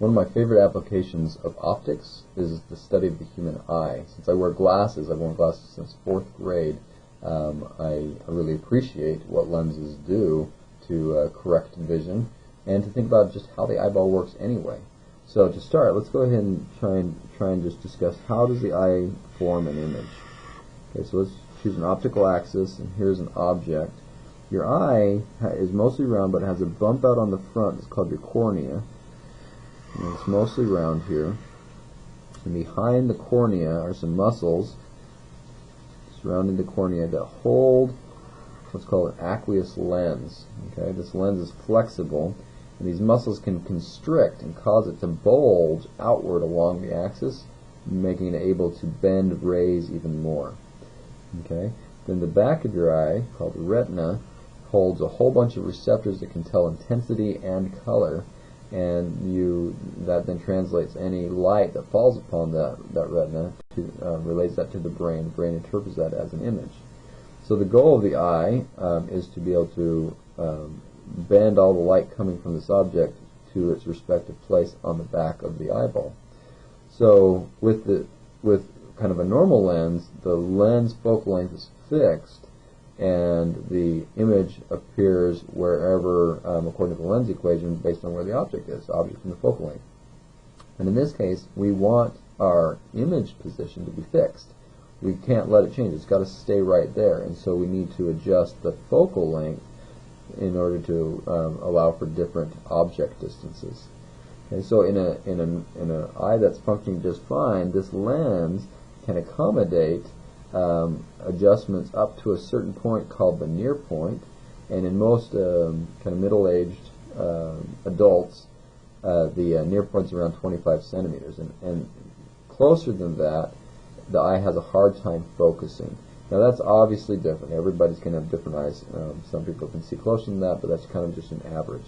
One of my favorite applications of optics is the study of the human eye. Since I wear glasses, I've worn glasses since 4th grade, I really appreciate what lenses do to correct vision and to think about just how the eyeball works anyway. So to start, let's go ahead and try and just discuss how does the eye form an image. Okay, so let's choose an optical axis, and here's an object. Your eye is mostly round, but has a bump out on the front. It's called your cornea. And it's mostly round here. And behind the cornea are some muscles surrounding the cornea that hold what's called an aqueous lens. Okay, this lens is flexible, and these muscles can constrict and cause it to bulge outward along the axis, making it able to bend rays even more. Okay, then the back of your eye, called the retina, holds a whole bunch of receptors that can tell intensity and color, and that then translates any light that falls upon that retina to relays that to the brain. The brain interprets that as an image. So the goal of the eye is to be able to bend all the light coming from this object to its respective place on the back of the eyeball. So with kind of a normal lens, the lens focal length is fixed, and the image appears wherever, according to the lens equation, based on where the object is, the object from the focal length. And in this case, we want our image position to be fixed. We can't let it change. It's got to stay right there, and so we need to adjust the focal length in order to allow for different object distances. Okay, so in an eye that's functioning just fine, this lens can accommodate adjustments up to a certain point called the near point, and in most kind of middle-aged adults, the near point's around 25 centimeters, and closer than that, the eye has a hard time focusing. Now that's obviously different. Everybody's going to have different eyes. Some people can see closer than that, but that's kind of just an average.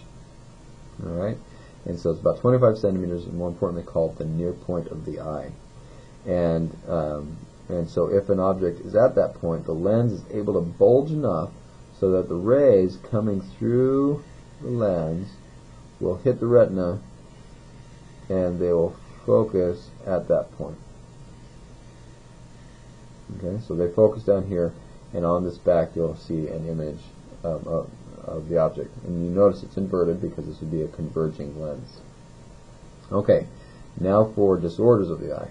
All right, and so it's about 25 centimeters, and more importantly, called the near point of the eye. And so if an object is at that point, the lens is able to bulge enough so that the rays coming through the lens will hit the retina, and they will focus at that point. Okay, so they focus down here, and on this back you'll see an image of the object. And you notice it's inverted because this would be a converging lens. Okay, now for disorders of the eye.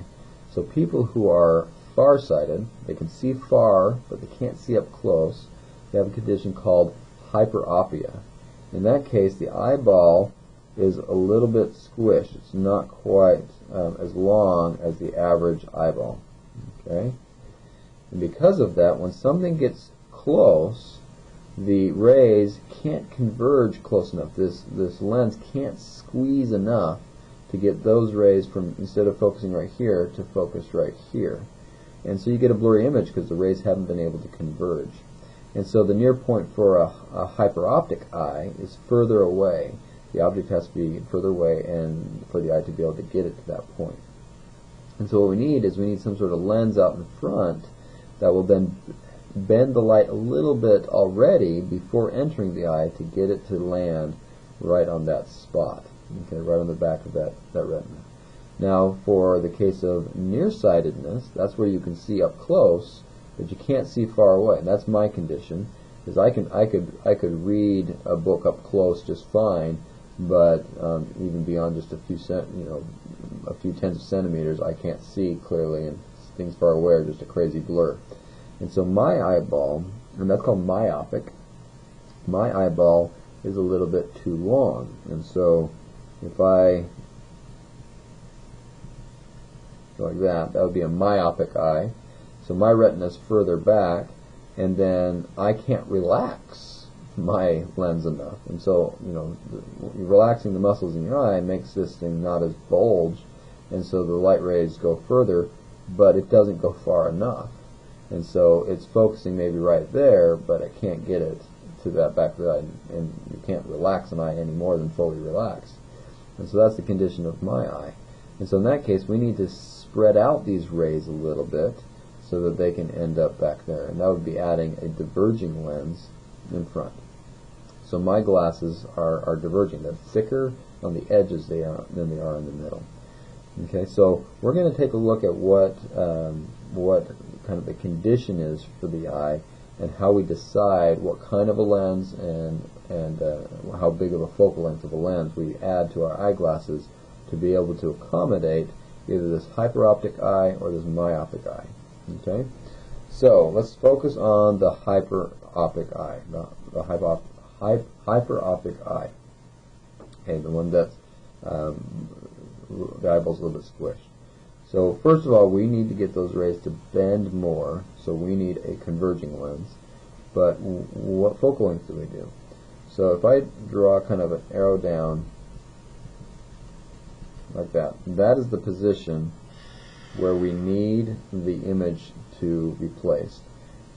So people who are farsighted, they can see far, but they can't see up close. They have a condition called hyperopia. In that case, the eyeball is a little bit squished. It's not quite as long as the average eyeball. Okay? And because of that, when something gets close, the rays can't converge close enough. This lens can't squeeze enough to get those rays from, instead of focusing right here, to focus right here. And so you get a blurry image because the rays haven't been able to converge. And so the near point for a hyperoptic eye is further away. The object has to be further away and for the eye to be able to get it to that point. And so what we need is some sort of lens out in front that will then bend the light a little bit already before entering the eye to get it to land right on that spot, okay, right on the back of that retina. Now, for the case of nearsightedness, that's where you can see up close, but you can't see far away. And that's my condition, because I could read a book up close just fine, but even beyond just a few tens of centimeters, I can't see clearly, and things far away are just a crazy blur. And so my eyeball, and that's called myopic, my eyeball is a little bit too long. And so if I go like that would be a myopic eye. So my retina is further back, and then I can't relax my lens enough. And so, relaxing the muscles in your eye makes this thing not as bulged, and so the light rays go further, but it doesn't go far enough. And so it's focusing maybe right there, but I can't get it to that back of the eye, and you can't relax an eye any more than fully relaxed. And so that's the condition of my eye. And so in that case, we need to spread out these rays a little bit so that they can end up back there. And that would be adding a diverging lens in front. So my glasses are diverging. They're thicker on the edges than they are in the middle. Okay, so we're going to take a look at what kind of the condition is for the eye and how we decide what kind of a lens and how big of a focal length of a lens we add to our eyeglasses to be able to accommodate either this hyperopic eye or this myopic eye. Okay, so let's focus on the hyperopic eye, the hyperopic eye. Okay, the one that's the eyeball's a little bit squished. So first of all, we need to get those rays to bend more, so we need a converging lens. But what focal length do we do? So if I draw kind of an arrow down like that, that is the position where we need the image to be placed.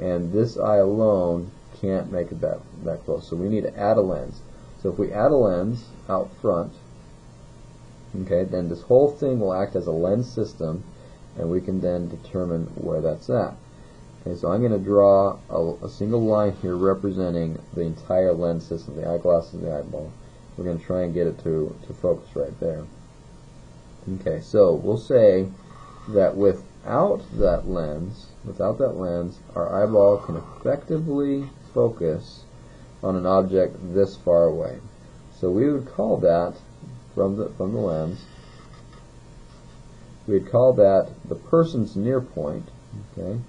And this eye alone can't make it that close, so we need to add a lens. So if we add a lens out front, okay, then this whole thing will act as a lens system, and we can then determine where that's at. Okay, so I'm going to draw a single line here representing the entire lens system, the eyeglass and the eyeball. We're going to try and get it to focus right there. Okay, so we'll say that without that lens, our eyeball can effectively focus on an object this far away. So we would call that, from the lens, we'd call that the person's near point. Okay,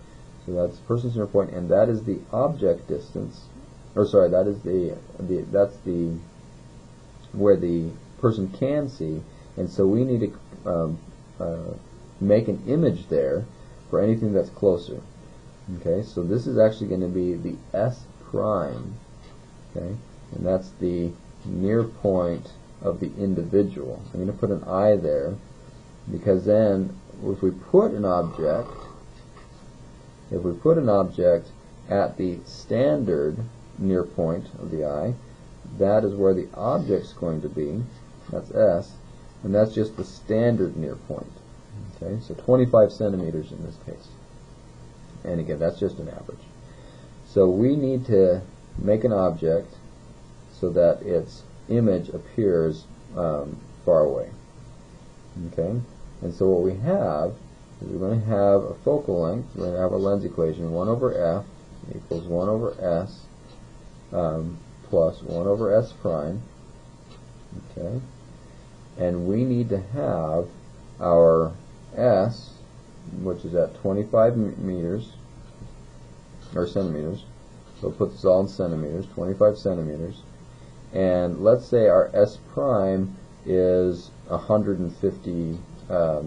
so that's the person's near point, and that is the object distance, or sorry, that is that's the where the person can see, and so we need to make an image there for anything that's closer. Okay, so this is actually going to be the S prime. Okay, and that's the near point of the individual. So I'm going to put an eye there, because then if we put an object at the standard near point of the eye, that is where the object's going to be. That's S, and that's just the standard near point. Okay, so 25 centimeters in this case. And again, that's just an average. So we need to make an object so that its image appears far away. Okay, and so what we have is we're going to have a focal length. We're going to have a lens equation: 1 over f equals 1 over s plus 1 over s prime. Okay, and we need to have our s, which is at 25 meters or centimeters. So we'll put this all in centimeters, 25 centimeters. And let's say our S prime is 150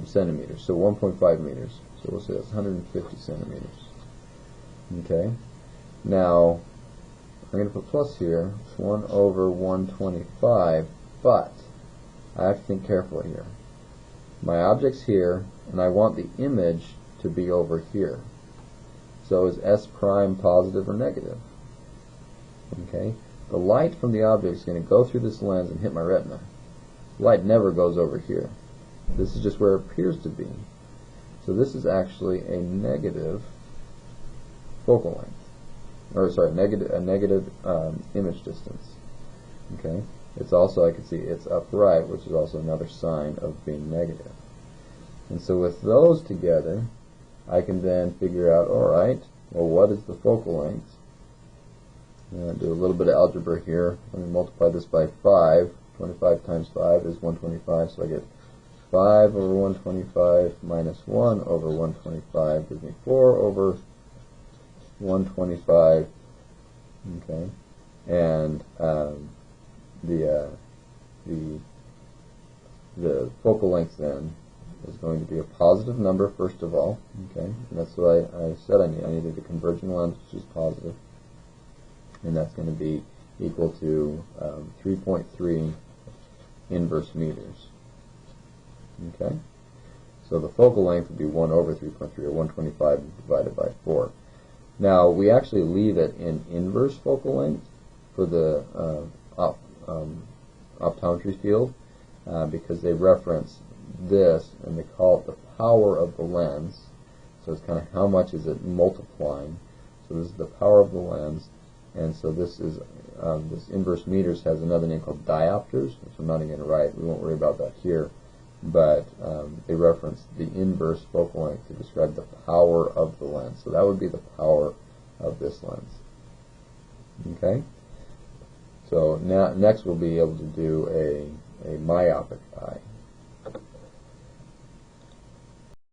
centimeters, so 1.5 meters. So we'll say that's 150 centimeters. Okay. Now, I'm going to put plus here. It's 1 over 125, but I have to think carefully here. My object's here, and I want the image to be over here. So is S prime positive or negative? Okay. The light from the object is going to go through this lens and hit my retina. Light never goes over here. This is just where it appears to be. So this is actually a negative focal length, or sorry, a negative image distance. Okay. It's also, I can see it's upright, which is also another sign of being negative. And so with those together, I can then figure out, all right, well, what is the focal length? Do a little bit of algebra here. Let me multiply this by 5. 25 times 5 is 125, so I get 5 over 125 minus 1 over 125 gives me 4 over 125. Okay, and the focal length then is going to be a positive number first of all. Okay, and that's what I said I needed a converging lens which is positive. And that's going to be equal to 3.3 inverse meters. Okay? So the focal length would be 1 over 3.3, or 125 divided by 4. Now, we actually leave it in inverse focal length for the optometry field because they reference this, and they call it the power of the lens. So it's kind of how much is it multiplying. So this is the power of the lens. And so this is this inverse meters has another name called diopters, which I'm not even going to write. We won't worry about that here. But they reference the inverse focal length to describe the power of the lens. So that would be the power of this lens. Okay? So now, next we'll be able to do a myopic eye.